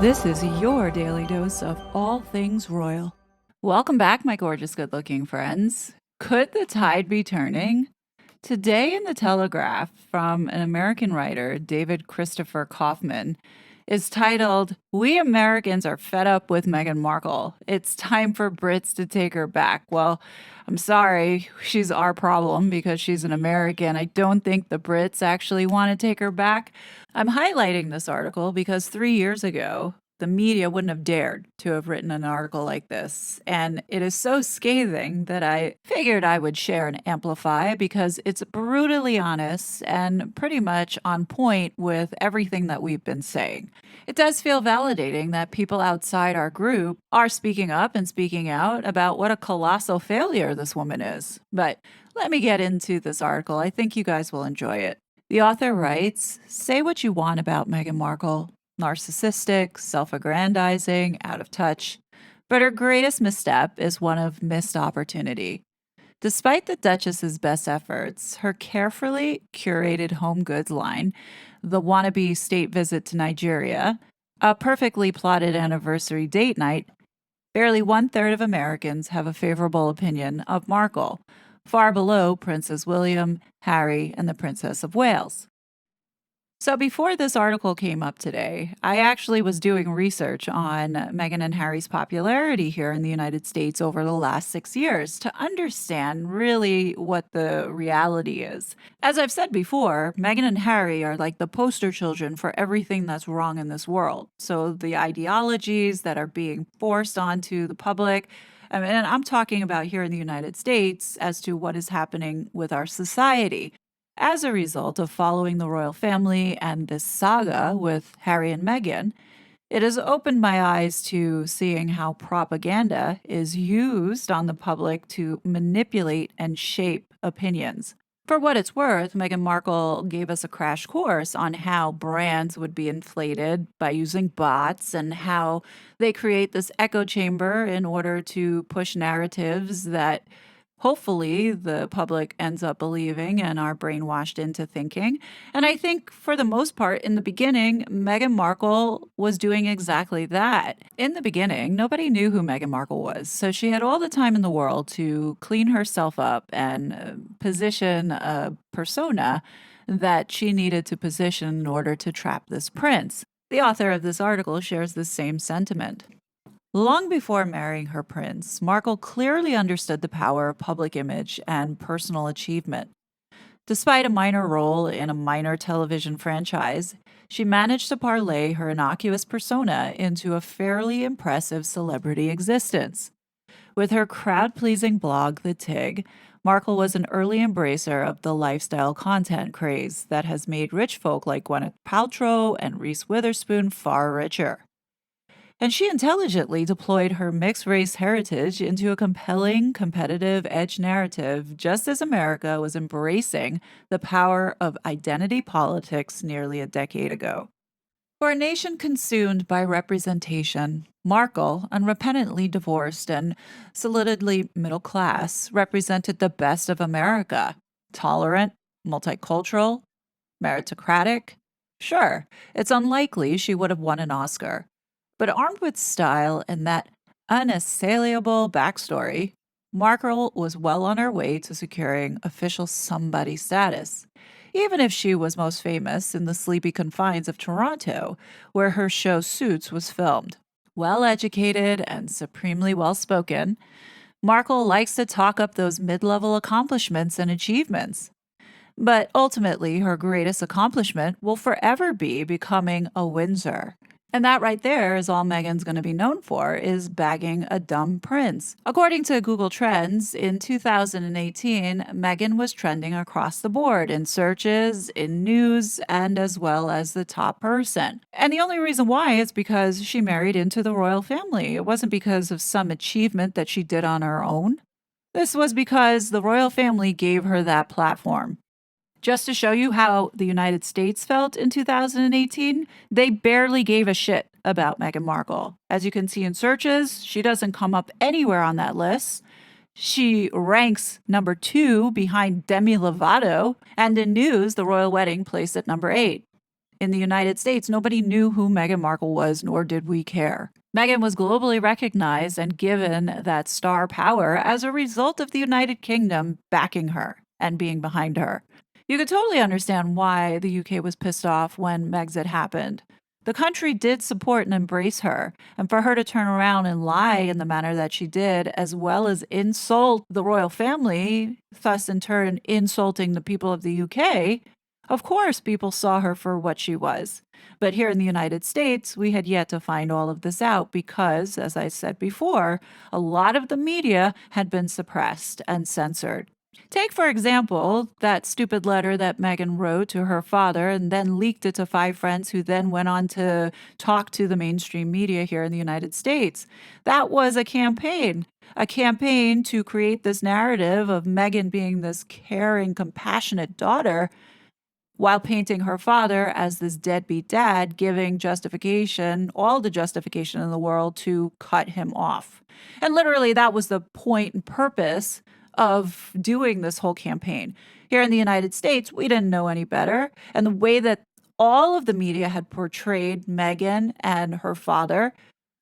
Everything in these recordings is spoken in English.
This is your daily dose of all things royal. Welcome back, my gorgeous, good looking friends. Could the tide be turning? Today in the Telegraph, from an American writer, David Christopher Kaufman, is titled, "We Americans are fed up with Meghan Markle. It's time for Brits to take her back." Well, I'm sorry, she's our problem because she's an American. I don't think the Brits actually want to take her back. I'm highlighting this article because 3 years ago, the media wouldn't have dared to have written an article like this. And it is so scathing that I figured I would share and amplify because it's brutally honest and pretty much on point with everything that we've been saying. It does feel validating that people outside our group are speaking up and speaking out about what a colossal failure this woman is. But let me get into this article. I think you guys will enjoy it. The author writes, "Say what you want about Meghan Markle. Narcissistic, self aggrandizing, out of touch. But her greatest misstep is one of missed opportunity. Despite the Duchess's best efforts, her carefully curated home goods line, the wannabe state visit to Nigeria, a perfectly plotted anniversary date night, barely 1/3 of Americans have a favorable opinion of Markle, far below Princes William, Harry, and the Princess of Wales." So before this article came up today, I actually was doing research on Meghan and Harry's popularity here in the United States over the last 6 years to understand really what the reality is. As I've said before, Meghan and Harry are like the poster children for everything that's wrong in this world. So the ideologies that are being forced onto the public, I mean, and I'm talking about here in the United States as to what is happening with our society. As a result of following the royal family and this saga with Harry and Meghan, it has opened my eyes to seeing how propaganda is used on the public to manipulate and shape opinions. For what it's worth, Meghan Markle gave us a crash course on how brands would be inflated by using bots and how they create this echo chamber in order to push narratives that hopefully the public ends up believing and are brainwashed into thinking. And I think for the most part, in the beginning, Meghan Markle was doing exactly that. In the beginning, nobody knew who Meghan Markle was. So she had all the time in the world to clean herself up and position a persona that she needed to position in order to trap this prince. The author of this article shares the same sentiment. Long before marrying her prince, Markle clearly understood the power of public image and personal achievement. Despite a minor role in a minor television franchise, she managed to parlay her innocuous persona into a fairly impressive celebrity existence. With her crowd pleasing blog, The Tig, Markle was an early embracer of the lifestyle content craze that has made rich folk like Gwyneth Paltrow and Reese Witherspoon far richer. And she intelligently deployed her mixed race heritage into a compelling, competitive edge narrative, just as America was embracing the power of identity politics nearly a decade ago. For a nation consumed by representation, Markle, unrepentantly divorced and solidly middle class, represented the best of America: tolerant, multicultural, meritocratic. Sure, it's unlikely she would have won an Oscar. But armed with style and that unassailable backstory, Markle was well on her way to securing official somebody status, even if she was most famous in the sleepy confines of Toronto, where her show Suits was filmed. Well educated and supremely well spoken, Markle likes to talk up those mid level accomplishments and achievements. But ultimately, her greatest accomplishment will forever be becoming a Windsor. And that right there is all Meghan's going to be known for, is bagging a dumb prince. According to Google Trends, in 2018, Meghan was trending across the board in searches, in news, and as well as the top person. And the only reason why is because she married into the royal family. It wasn't because of some achievement that she did on her own. This was because the royal family gave her that platform. Just to show you how the United States felt in 2018, they barely gave a shit about Meghan Markle. As you can see in searches, she doesn't come up anywhere on that list. She ranks number 2 behind Demi Lovato, and in news, the royal wedding placed at number 8. In the United States, nobody knew who Meghan Markle was, nor did we care. Meghan was globally recognized and given that star power as a result of the United Kingdom backing her and being behind her. You could totally understand why the UK was pissed off when Megxit happened. The country did support and embrace her, and for her to turn around and lie in the manner that she did, as well as insult the royal family, thus in turn insulting the people of the UK, of course people saw her for what she was. But here in the United States, we had yet to find all of this out because, as I said before, a lot of the media had been suppressed and censored. Take, for example, that stupid letter that Meghan wrote to her father and then leaked it to 5 friends who then went on to talk to the mainstream media here in the United States. That was a campaign to create this narrative of Meghan being this caring, compassionate daughter while painting her father as this deadbeat dad, giving justification, all the justification in the world to cut him off. And literally, that was the point and purpose of doing this whole campaign. Here in the United States, we didn't know any better. And the way that all of the media had portrayed Meghan and her father,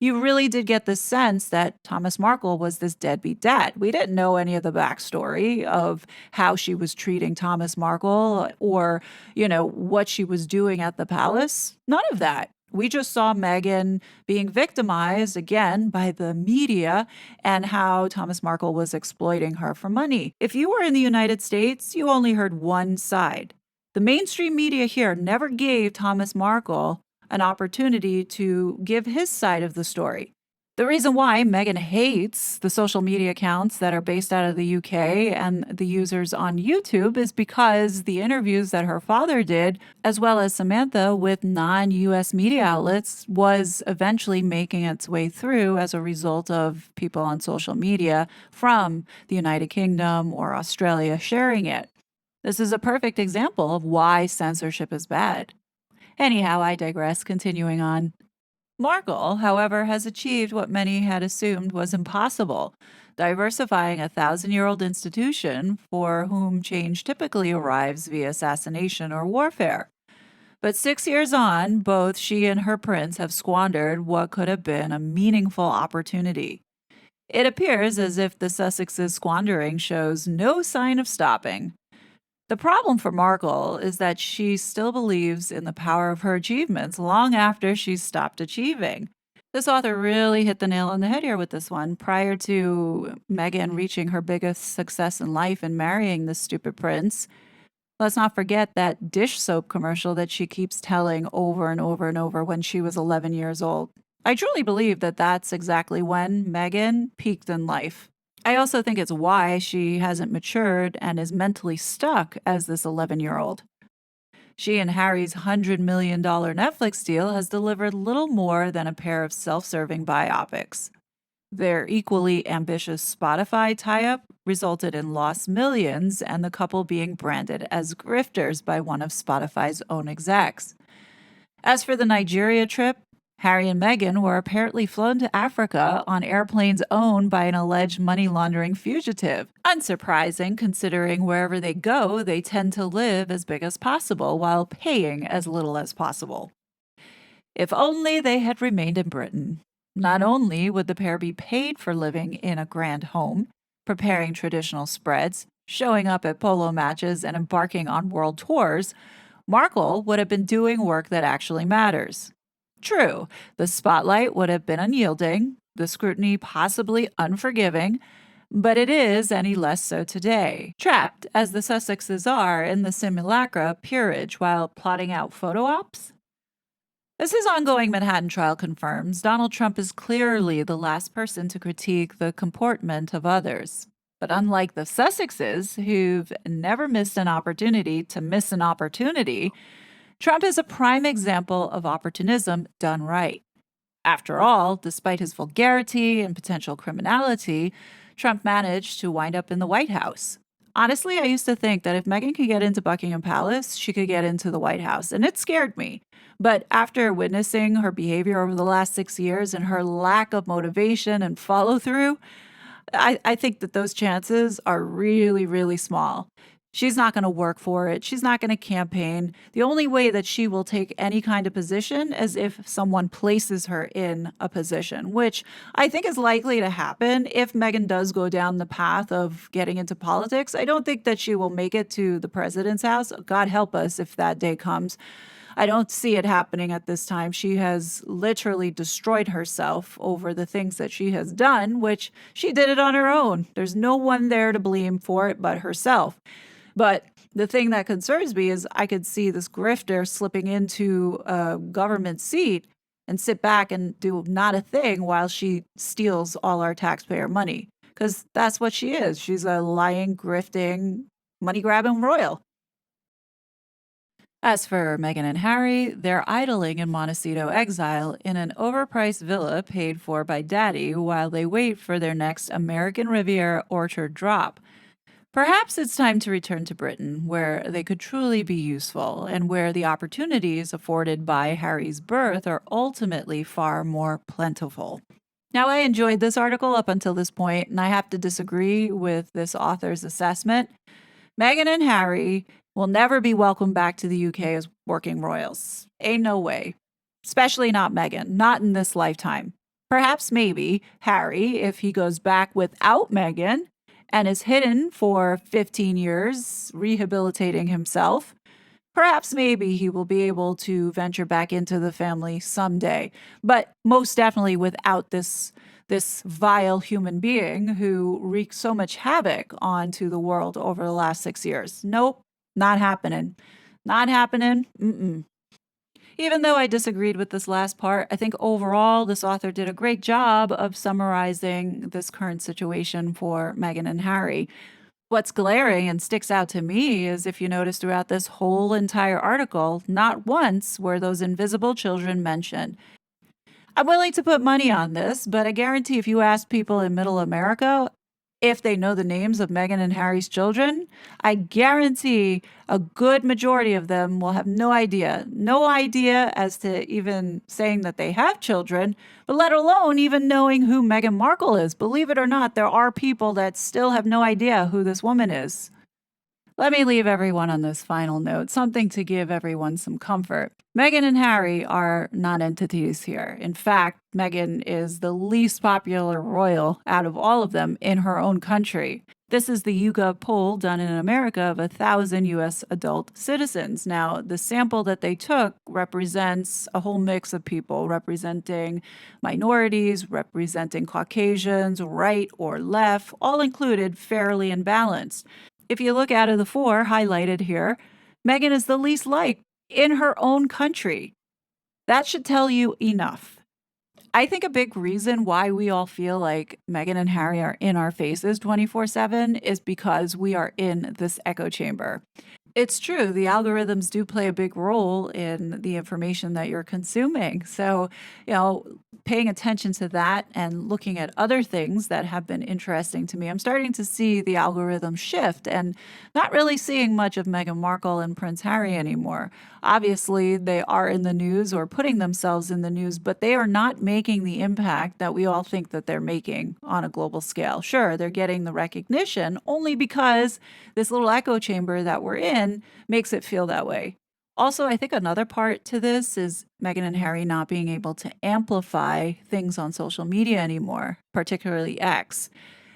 you really did get the sense that Thomas Markle was this deadbeat dad. We didn't know any of the backstory of how she was treating Thomas Markle or, what she was doing at the palace. None of that. We just saw Meghan being victimized again by the media and how Thomas Markle was exploiting her for money. If you were in the United States, you only heard one side. The mainstream media here never gave Thomas Markle an opportunity to give his side of the story. The reason why Meghan hates the social media accounts that are based out of the UK and the users on YouTube is because the interviews that her father did, as well as Samantha with non-US media outlets, was eventually making its way through as a result of people on social media from the United Kingdom or Australia sharing it. This is a perfect example of why censorship is bad. Anyhow, I digress, continuing on. Markle, however, has achieved what many had assumed was impossible, diversifying a 1,000-year-old institution for whom change typically arrives via assassination or warfare. But 6 years on, both she and her prince have squandered what could have been a meaningful opportunity. It appears as if the Sussexes' squandering shows no sign of stopping. The problem for Markle is that she still believes in the power of her achievements long after she's stopped achieving. This author really hit the nail on the head here with this one. Prior to Meghan reaching her biggest success in life and marrying this stupid prince, let's not forget that dish soap commercial that she keeps telling over and over and over when she was 11 years old. I truly believe that that's exactly when Meghan peaked in life. I also think it's why she hasn't matured and is mentally stuck as this 11-year-old. She and Harry's $100 million Netflix deal has delivered little more than a pair of self-serving biopics. Their equally ambitious Spotify tie-up resulted in lost millions and the couple being branded as grifters by one of Spotify's own execs. As for the Nigeria trip, Harry and Meghan were apparently flown to Africa on airplanes owned by an alleged money laundering fugitive. Unsurprising, considering wherever they go, they tend to live as big as possible while paying as little as possible. If only they had remained in Britain. Not only would the pair be paid for living in a grand home, preparing traditional spreads, showing up at polo matches, and embarking on world tours, Markle would have been doing work that actually matters. True, the spotlight would have been unyielding, the scrutiny possibly unforgiving, but it is any less so today. Trapped, as the Sussexes are, in the simulacra peerage while plotting out photo ops? As his ongoing Manhattan trial confirms, Donald Trump is clearly the last person to critique the comportment of others. But unlike the Sussexes, who've never missed an opportunity to miss an opportunity, Trump is a prime example of opportunism done right. After all, despite his vulgarity and potential criminality, Trump managed to wind up in the White House. Honestly, I used to think that if Meghan could get into Buckingham Palace, she could get into the White House, and it scared me. But after witnessing her behavior over the last 6 years and her lack of motivation and follow through, I think that those chances are really, really small. She's not going to work for it. She's not going to campaign. The only way that she will take any kind of position is if someone places her in a position, which I think is likely to happen if Meghan does go down the path of getting into politics. I don't think that she will make it to the president's house. God help us if that day comes. I don't see it happening at this time. She has literally destroyed herself over the things that she has done, which she did it on her own. There's no one there to blame for it but herself. But the thing that concerns me is I could see this grifter slipping into a government seat and sit back and do not a thing while she steals all our taxpayer money. Because that's what she is. She's a lying, grifting, money grabbing royal. As for Meghan and Harry, they're idling in Montecito exile in an overpriced villa paid for by Daddy while they wait for their next American Riviera orchard drop. Perhaps it's time to return to Britain, where they could truly be useful and where the opportunities afforded by Harry's birth are ultimately far more plentiful. Now, I enjoyed this article up until this point, and I have to disagree with this author's assessment. Meghan and Harry will never be welcomed back to the UK as working royals. Ain't no way. Especially not Meghan, not in this lifetime. Perhaps maybe Harry, if he goes back without Meghan and is hidden for 15 years, rehabilitating himself, perhaps maybe he will be able to venture back into the family someday. But most definitely without this vile human being who wreaked so much havoc onto the world over the last 6 years. Nope, not happening. Not happening. Mm-mm. Even though I disagreed with this last part, I think overall this author did a great job of summarizing this current situation for Meghan and Harry. What's glaring and sticks out to me is if you notice throughout this whole entire article, not once were those invisible children mentioned. I'm willing to put money on this, but I guarantee if you ask people in middle America if they know the names of Meghan and Harry's children, I guarantee a good majority of them will have no idea. No idea as to even saying that they have children, but let alone even knowing who Meghan Markle is. Believe it or not, there are people that still have no idea who this woman is. Let me leave everyone on this final note, something to give everyone some comfort. Meghan and Harry are non-entities here. In fact, Meghan is the least popular royal out of all of them in her own country. This is the YouGov poll done in America of 1,000 U.S. adult citizens. Now, the sample that they took represents a whole mix of people, representing minorities, representing Caucasians, right or left, all included, fairly and balanced. If you look out of the four highlighted here, Meghan is the least liked in her own country. That should tell you enough. I think a big reason why we all feel like Meghan and Harry are in our faces 24/7 is because we are in this echo chamber. It's true, the algorithms do play a big role in the information that you're consuming. So, paying attention to that and looking at other things that have been interesting to me, I'm starting to see the algorithm shift and not really seeing much of Meghan Markle and Prince Harry anymore. Obviously, they are in the news or putting themselves in the news, but they are not making the impact that we all think that they're making on a global scale. Sure, they're getting the recognition only because this little echo chamber that we're in makes it feel that way. Also, I think another part to this is Meghan and Harry not being able to amplify things on social media anymore, particularly X.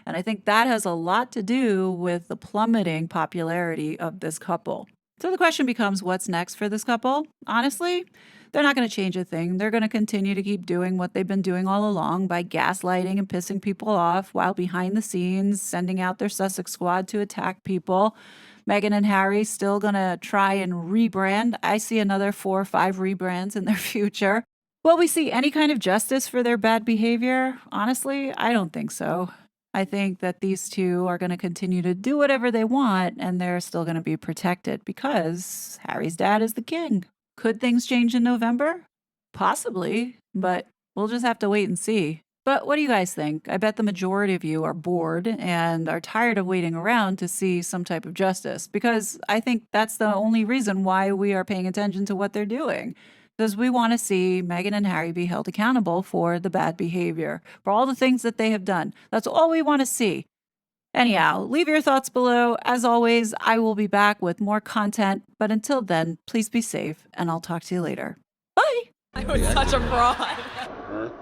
And I think that has a lot to do with the plummeting popularity of this couple. So the question becomes, what's next for this couple? Honestly, they're not going to change a thing. They're going to continue to keep doing what they've been doing all along by gaslighting and pissing people off while behind the scenes sending out their Sussex squad to attack people. Meghan and Harry still going to try and rebrand. I see another 4 or 5 rebrands in their future. Will we see any kind of justice for their bad behavior? Honestly, I don't think so. I think that these two are going to continue to do whatever they want and they're still going to be protected because Harry's dad is the king. Could things change in November? Possibly, but we'll just have to wait and see. But what do you guys think? I bet the majority of you are bored and are tired of waiting around to see some type of justice because I think that's the only reason why we are paying attention to what they're doing. Because we want to see Meghan and Harry be held accountable for the bad behavior, for all the things that they have done. That's all we want to see. Anyhow, leave your thoughts below. As always, I will be back with more content, but until then, please be safe, and I'll talk to you later. Bye! I was such a fraud.